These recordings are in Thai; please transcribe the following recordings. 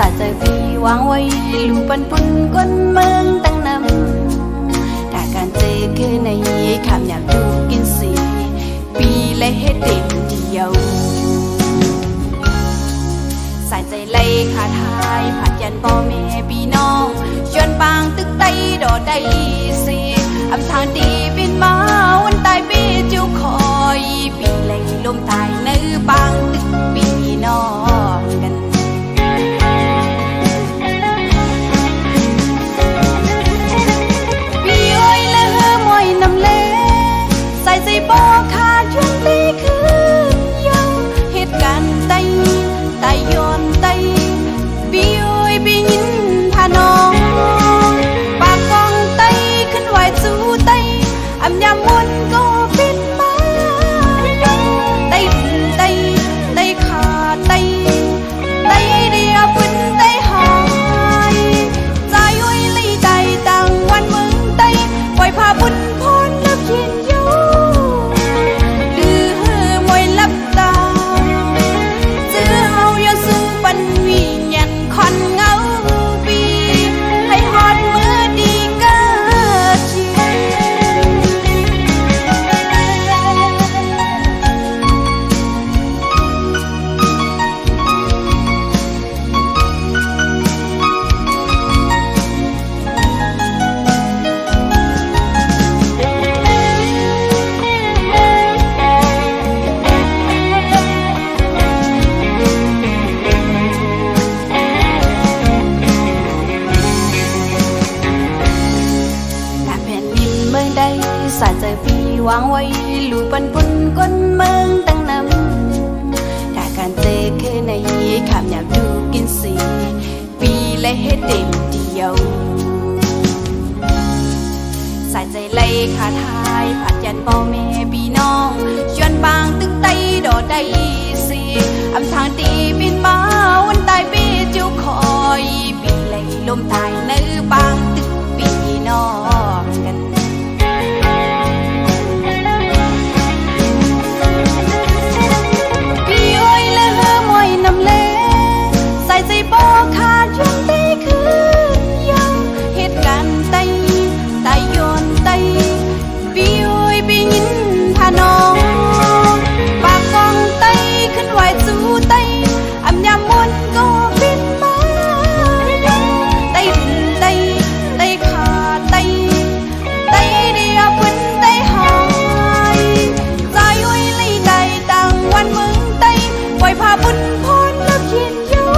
สาใจพี่วางไว้ลูปันปุ่นก้นเมืองตั้งนำถ้าการเจอคือในคำอยากดูกินสีปีและเฮ็ดเต็มเดียวสายใจไล่ขาทายผัดยันพ่อแม่พี่น้องชวนปางตึกไตดอได้สิอำทางดีบินมาวันตายปีจิ้วคอยปีไล่ลมตายในปางตึกปีน้องกันพี่อ้อยและเฮอมอยนำเล่สายใจบ่ขาดช่วงตีคือยังเหตุการณ์ไตย้อนไตปีอ้อยปียินพาน้องปากกองไตขึ้นไหวสู้ไตอำยามวนก็ปิดมาไตขาไตเดียวพื้นไตหายใจอ้อยลีใจต่างวันเมืองไตปล่อยพาบุญพรนับเย็นอยู่ดื้อมวยลับตาจื้อเฮาอย่าสู้ปันวิญญาณคอนเงาปีให้ฮอดมือดีเกิดชีสาใจพี่วางไว้ลูปันปุ่นก้นเมืองตั้งนำถ้าการเจอคือในคำอยากดูกินสีปีและเฮ็ดเต็มเดียวสายใจไล่ขาทายผัดยันพ่อแม่พี่น้องชวนบางตึกไตดอได้สิอำทางตีบินมาวันตายปีจิ้วคอยปีไล่ลมตายในบางตึกปีน้องกันนำเล่สายใจบ่ขาดช่วงตีคือยังเหตุการณ์ไตย้อนไตปีอ้อยปียินพาน้องปากกองไตขึ้นไหวสู้ไตอำยามมนก็บินมาไตขาไตเดียวพื้นไตหายใจอ้อยลีใจต่างวันเมืองไตปล่อยพาบุญพรนับเย็นอยู่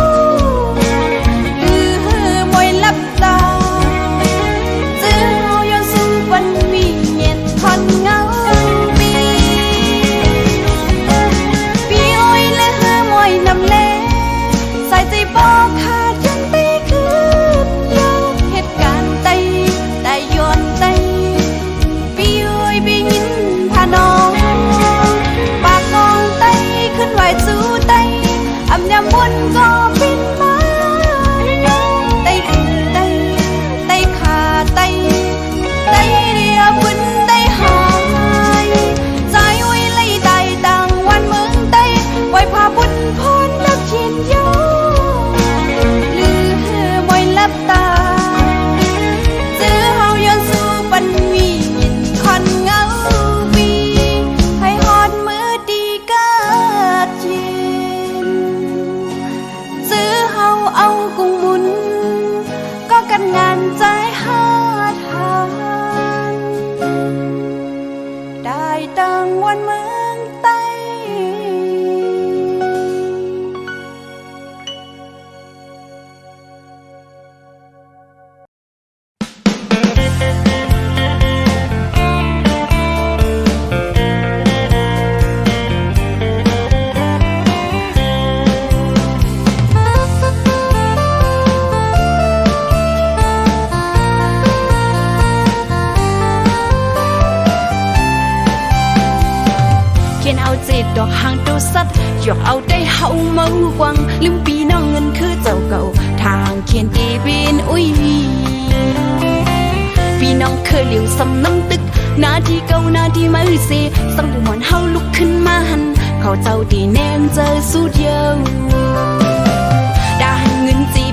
ดื้อมวยลับตาจื้อเฮาย้อนสู้ปันวิญญาณคอนเงาปีอ้อยและเฮอมอยนำเล่สายใจบ่ขาดจนตีคือยังเหตุการณ์ไตย้อนไตปีอ้อยปียินพาน้องปากกองไตขึ้นไหวสู้ไตอำยามวนก็บินมาไตขาไตเดียวพื้นไตหายใจอ้อยลีใจต่างวันเมืองไตปล่อยพาบุญพรนับเย็นอยู่ลือมวยลับตาจื้อเฮาย้อนสู้ปันวิญญาณคอนเงาปีให้ฮอดมือดีเกิดเย็นซื้อเฮาเอากุ้งมุนก็กันงานใจหาทานได้ตังวันเมืองไตเอาจิตดอกหางตัวสัตว์หยอกเอาได้เฮาเมาวังลืมปีน้องเงินคือเจ้าเก่าทางเขียนตีบินอุ้ยปีน้องเคยเหลียวสำน้ำตึกนาทีเก่านาทีมือเสสังบุมอนเฮาลุกขึ้นมาหันเขาเจ้าดีแนมเจอสู้เดียวได้เงินจี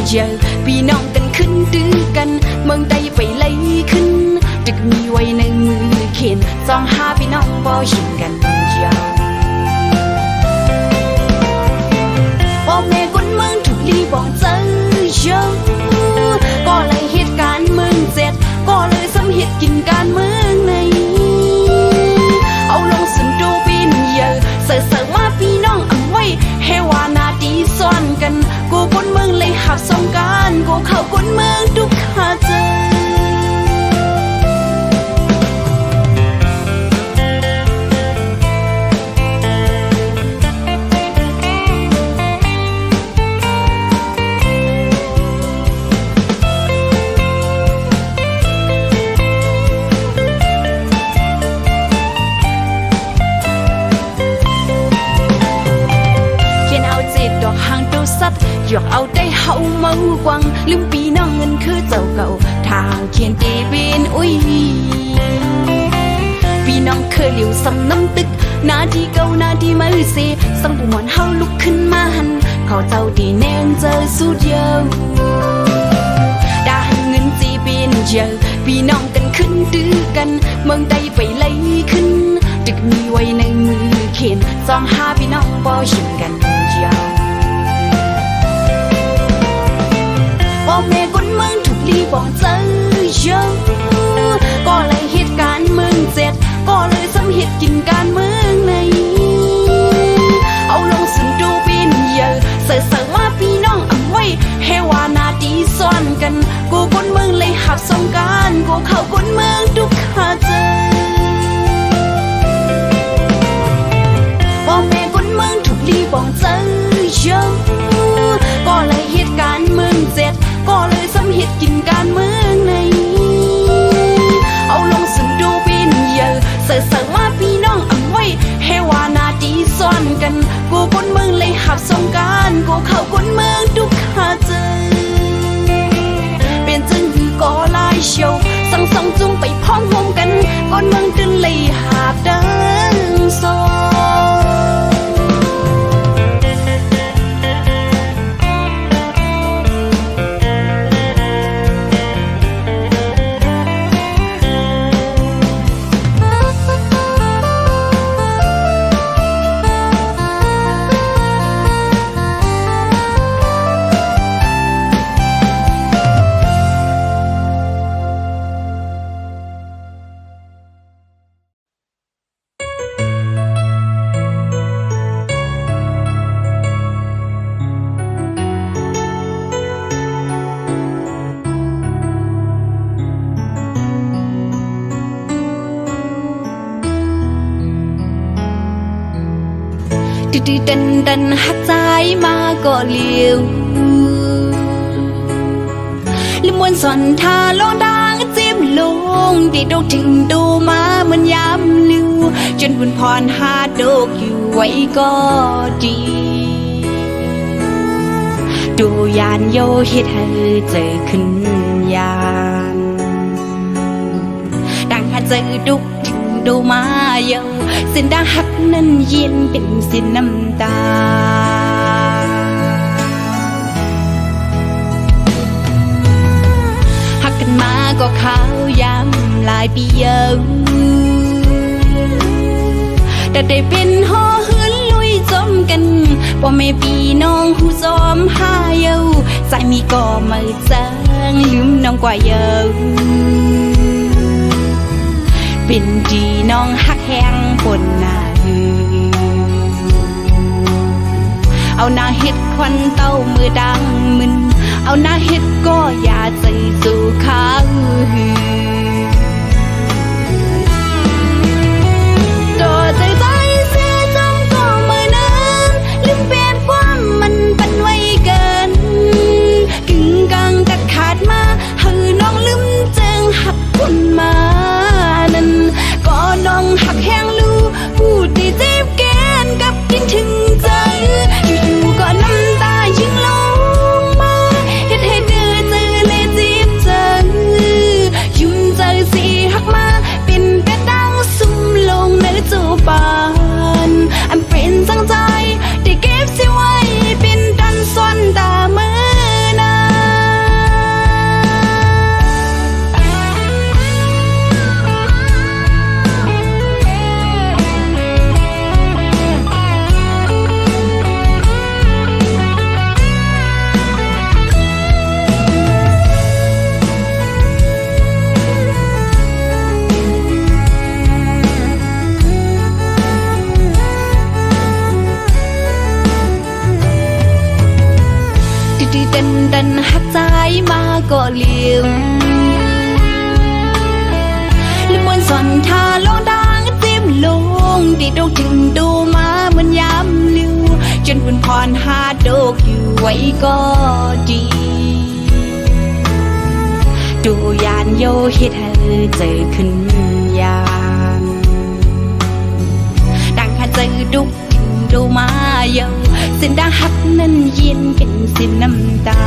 เยอะพี่น้องกันขึ้นตื้อกันเมืองใดไปไล่ขึ้นตึกมีไว้ในมือเขียนสองห้าพี่น้องบ่ยิงกันยาวพ่อแม่คนเมืองถูกลีบอกเจอเยอะก็เลยเหตุการณ์เมืองเจ็ดก็เลยสำเหตุกินการเมืองในเอาลงสุนดูปีนเยอะเสิร์ฟมาพี่น้องเอาไว้ให้ว่านาดีซ่อนกันกูคนเมืองเลยหับสงการกูเข้าคนเมืองทุกขาเจอหยอกเอาได้เฮาเมากวังลืมปีน้องเงินคือเจ้าเก่าทางเขียนตีเป็นอุ้ยพี่น้องเคยเหลียวซ้ำน้ำตึกนาทีเก่านาทีมือเสสังบุมวนเฮาลุกขึ้นมาหันเขาเจ้าดีแนงเจอสุดเยาวด่าเงินจีเป็นเยอะพี่น้องกันขึ้นตื้อกันเมืองใดไปไล่ขึ้นตึกมีไว้ในมือเขียนสองห้าพี่น้องบ่ยิงกันยาวพ่อแม่คนเมืองถูกลีบอกเจอเยอะก็เลยเหตุการณ์เมืองเจ็ดก็เลยสำเหตุกินการเมืองในเอาลงสุนดูปีนเยอะเสิร์ฟมาพี่น้องเอาไว้ให้ว่านาดีซ่อนกันกูคนเมืองเลยหับสงการกูเข้าคนเมืองทุกขาเจอพ่อแม่คนเมืองถูกลีบอกเจอเยอะก็เลยเหตุการณ์เมืองเจ็ดก็เลยสำเหตุกินการเมืองในเอาลงสุนดูปีนเยอะเสิร์ฟมาพี่น้องเอาไว้ให้ว่านาดีซ่อนกันกูคนเมืองเลยหับสงการกูเข้าคนเมืองทุกขาเจอเป็นจึงคือก่อลายเชียวสั่งสองจุ่มไปพ้องวงกันคนเมืองตึนเลยหาบดังโซดื้อดันหักใจมาก็เลี้ยวลิมวนสอนทาลองดังจิ้มลงดีดกถึงดูมาเหมือนย้ำลือจนบุญพรหาดกอยู่ไว้ก็ดีดูยานโยเฮ็ดให้เจอขึ้นยานดังหาเจอดุกถึงดูมาเยาสินดาหักนั้นเย็นเป็นสินน้ำตาหักกันมาก็ขาวยำหลายปีเยอะแต่ได้เป็นห่อหืนลุยจมกันว่าไม่ปีน้องหูจอมหาเยาใจมีก็ไม่จางลืมน้องกว่าเยาเป็นดีน้องหักแห้งบนหน้าเอาหน้าเฮ็ดควันเต้ามือดังมึนเอาหน้าเฮ็ดก็อย่าใจสู่ข้างต่อใจเสียจังก็มือนั้นลืมเปลี่ยนความมันเป็นไว้เกินกึ่งกลางตัดขาดมาให้น้องลืมจึงหักคนมานั้นก็น้องหักแห้งลูพูดที่เจ็บแก้นกับกินถึงใจอยู่ๆก็น้ำตายิ่งลงมาเฮ็ดให้เดือดเจอเลยจีบเจออยู่ กันดันหักใจมาก็เลี้ยวและมวนสอนทาลองดังจิ้มลงดีดกถึงดูมาเหมือนยามลิวจนคุณพรหาโดกอยู่ไว้ก็ดีดูยานโยเฮ็ดให้เจอขึ้นยานดังหาเจอดุกถึงดูมาเยาเส้นดังหักนั้นเย็นกันสิ้นน้ำตา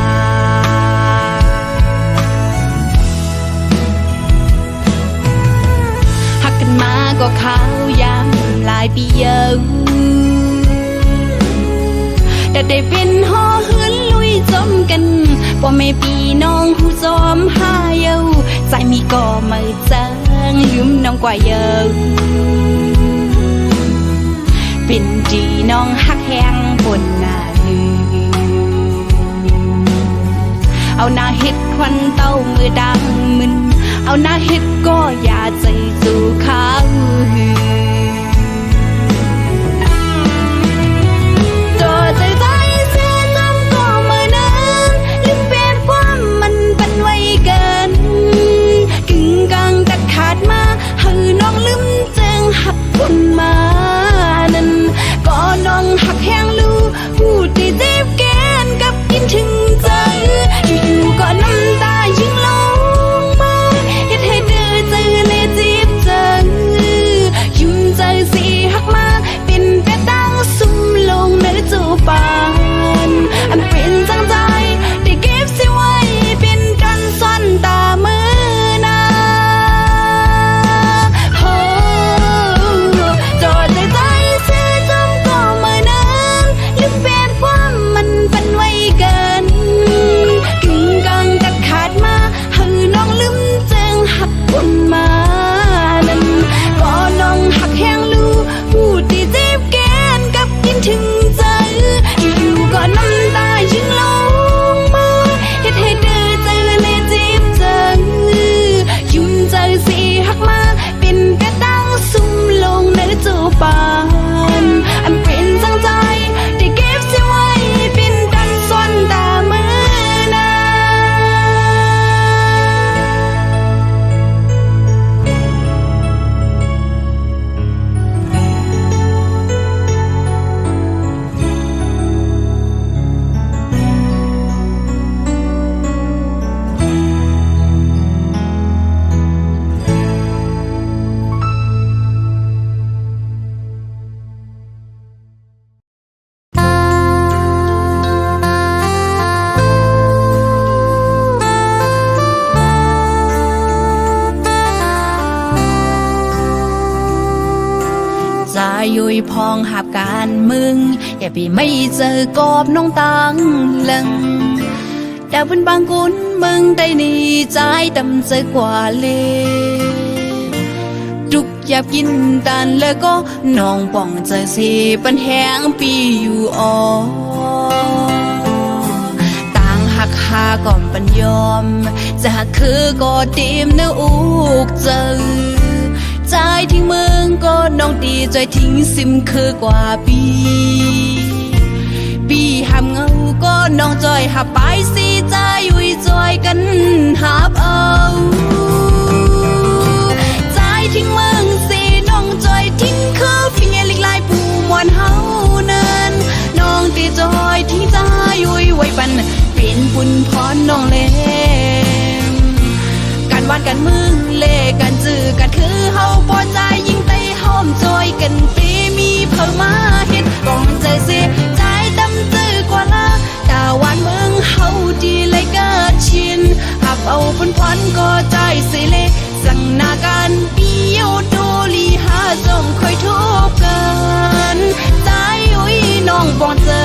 หักกันมาก็ขาวยามหลายปีเยาแต่ได้เป็นห่อเหือนลุยจมกันพ่อแม่พี่น้องผู้ซ้อมหาเยาใจมีก็ไม่จางลืมน้องกว่าเยาเป็นจีน้องหักแห้งบนหน้าลืมเอาหน้าเฮ็ดควันเต้ามือดังมึนเอาหน้าเฮ็ดก็อย่าใจสู่เขาคนมานั้นก็น้องหักแห้งลูพูดได้เจ็บแกนกับกินถึงใจอยู่ๆก็น้ำตายิ่งลงมาเฮ็ดให้เดือดใจเลยจีบเจอยุ่มใจสิหักมาเป็นแต่ตั้งซุ่มลงในจูปานอันเป็นจังใจได้เก็บสิไว้เป็นกันซ่อนตามือถึงใจอยู่ๆก็น้ำตายิ่งลงมาเฮ็ดให้เดือดใจเลยจีบเจอยุ่มใจสิหักมาเป็นแต่ตั้งซุ่มลงในจูปานอันเป็นจังใจได้เก็บสิไว้เป็นดันซ่อนตามือนายุยพองหาบการมึงอย่าไปไม่เจอกอบน้องตังลังดาวบนบางกุนมึงได้หนีใจดำใจกว่าเลยจุกอยากกินตันแล้วก็น้องป่องใจสิปันแห้งปีอยู่ออต่างหักหาก่อมปันยอมจะหักคือก็ตีมเนื้ออุกเจอใจทิ้งเมืองก็น้องดีใจทิ้งซิมคือกว่าปีหามเงาก็น้องจอยหับไปสิใจอุ่ยจอยกันหับเอาใจทิ้งเมืองสิน้องจอยทิ้งคือฟิเงลิกลายผู้มวนเฮานั้นน้องตีจอยทิ้งใจอุ่ยไว้ปันเป็นบุญพรน้องเล่การวาดกันมึงเล่กันจื้อกันคือเฮาปอใจยิ่งไต้หอมจอยกันปีมีเพิ่มมาเฮ็ดกองใจสิใจดำจื้อกว่าละตาวานมึงเฮาดีเลยเกิดชินหับเอาผลพันก็ใจสิเลสั่งหน้ากันปีโยโดลีหาจงคอยทุกกันใจอุ้ยน้องปองเจอ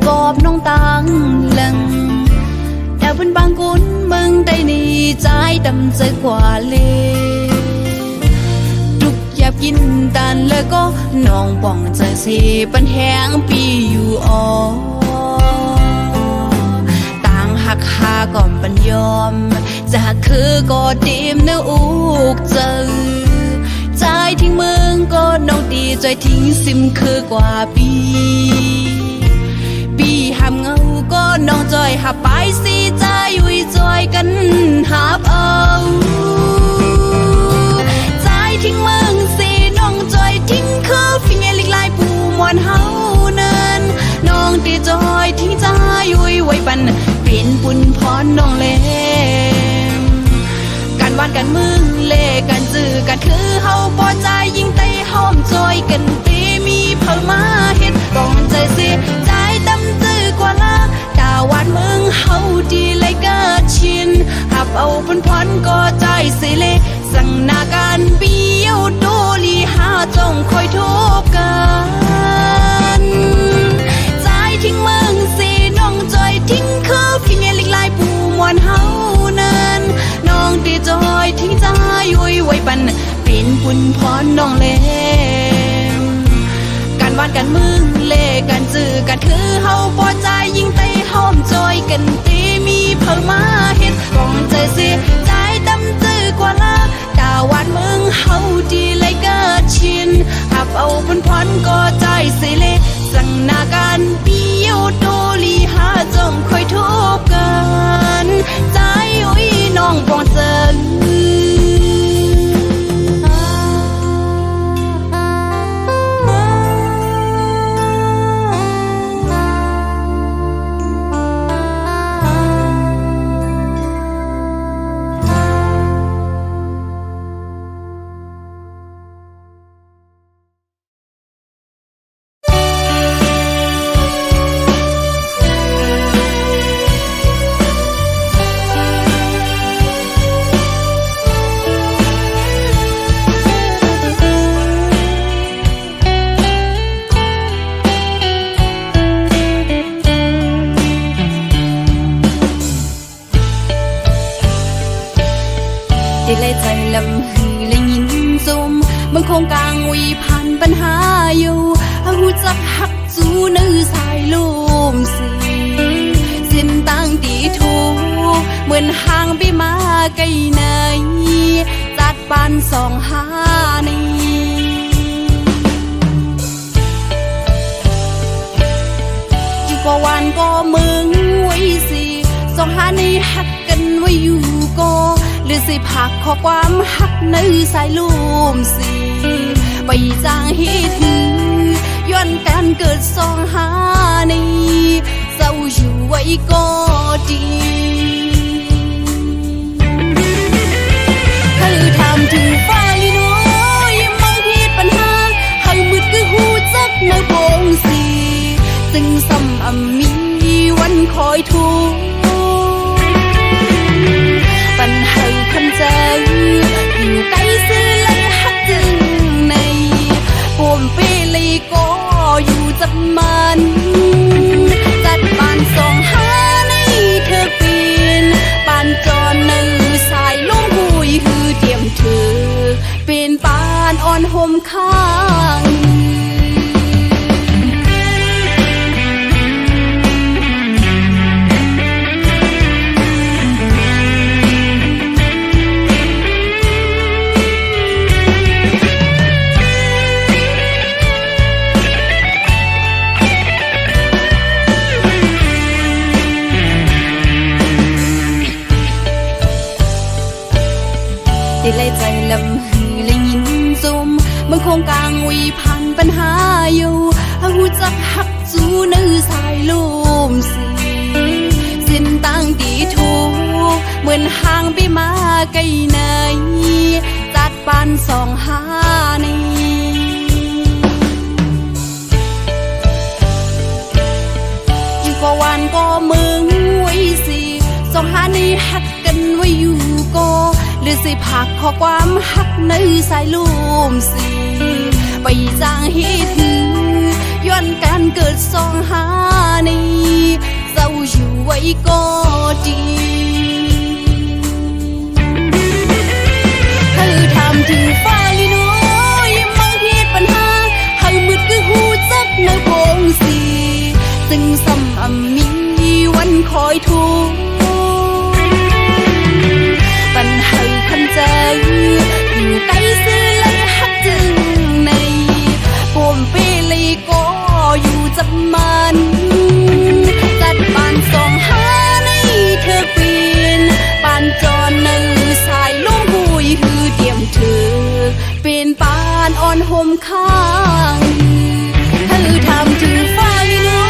กอบน้องตังหลังดาวบนบางกุนเมืองได้นี่ใจดำใจกว่าเลยทุกอยากกินตันแล้วก็น้องป่องใจสิปันแหงปีอยู่อ๋อต่างหักหาก่อนปันยอมจะคือก็ดีมเนื้ออุกเจอใจทิ้งเมืองก็น้องดีใจทิ้งซิมคือกว่าปีหามเงาก็น้องจอยหับไปสิใจยุ่ยจอยกันหับเอาใจทิ้งเมืองสิน้องจอยทิ้งคือฟิเงลิกลายปูมวนเฮานั้นน้องตีจอยทิ้งใจยุ่ยไว้ปันเป็นปุ่นพรน้องเล่การวานกันมึงเล่กันจื้อกันคือเฮาพอใจยิ่งไต้หอมจอยกันตีมีเพิ่มมาเฮ็ดกองใจสิใจดำจื้อกว่าละกาวานมึงเฮาดีเลยเกิดชินหับเอาพันพรก็ใจสิเลสั่งนาการเบี้ยวโดลีหาจงคอยทุกกันใจทิ้งเมืองสิน้องจอยทิ้งคือพี่เงลิกลายปูมวนเฮานั้นน้องตีจอยทิ้งใจยุ่ยไว้ปันเป็นปุ่นพรน้องเล่การวานกันมึงเล่กันจื้อกันคือเฮาพอใจยิ่งไต้หอมจอยกันตีมีเพิ่มมาเฮ็ดกองใจสิใจดำจื้อกว่าละกาวานมึงเฮาดีเลยเกิดชินหับเอาพันพรก็ใจสิเลสั่งนาการเบี้ยวโดลีหาจงคอยทุกกันใจอุ้ยน้องปองเจอเลยใจลำหือเลยยินซุมบางโครงกลางวีผ่านปัญหาอยู่หูจักหักจูนื้อสายลมสีเส้นตั้งตีถูเหมือนห่างไปมาไกลไหนจัดปานสองหานี้อยู่กว่าวันก็มึงไว้สิสองหานี้หักกันไว้อยู่ก็หรือสิผักขอความหักในสายลมสีไปจางฮิตย้อนการเกิดสองหานี้เศร้าอยู่ไว้ก็ดีคือทำถึงฟ้าลีน้อยมองผิดปัญหาให้มืดคือหูจักในโปงสีซึ่งซ้ำมีวันคอยทุกปัญหาพันใจอยู่ใกล้ซื้อเลยหักจึงในปวมเปเลยก็อยู่จับมันจัดปานสองหาในเธอปีนปานจอนในสายลมหุยคือเตรียมเธอเป็นปานอ่อนห่มข้างเลยใจลำหือเลยยินซุมบางโครงกลางวีผ่านปัญหาอยู่หูจักหักจูนื้อสายลมสีเส้นตั้งตีถูเหมือนห่างไปมาไกลไหนจัดปานสองหานี้อยู่กว่าวันก็มึงไว้สิสองหานี้หักกันไว้อยู่ก็หรือสิผักขอความหักในสายลมสีไปจางฮิต ย้อนการเกิดสองหานี้เจ้าอยู่ไว้ก็ดีคือทำถึงฟ้าลีน้อยมังเหตุปัญหาหามืดคือหูจักในโพงสีจึงซ้ำมีวันคอยทุกปัญหาคันเจออยู่ใกล้ซื้อเลยหักจึงในปมเปลีก็อยู่จับมันจัดบานสองหาในเธอเปลี่ยนปานจอนในสายลงหุยคือเดียมเธอเป็นปานอ่อนห่มข้างเธอทำถึงฟ้าลีน้อ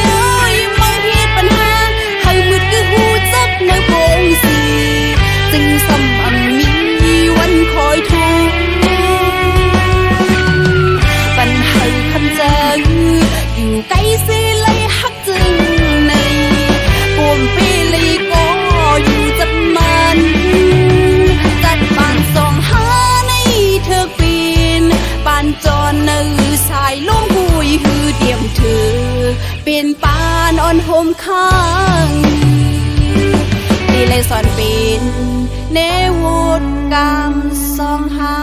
ยไม่เหตุปัญหาให้มืดคือหูจักในโพงสีจึงซ้ำมีวันคอยทุกปัญหาคันเจออยู่ใกล้สิเลยหักจึงในปมเปลีก็อยู่จับมันจัดปานสองหาในเธอเปลี่ยนปานจอนในสายลงหุยคือเดียมเธอเป็นปานอ่อนห่มข้างดีเลยสอนเป็นเนวุฒกรรมสองหา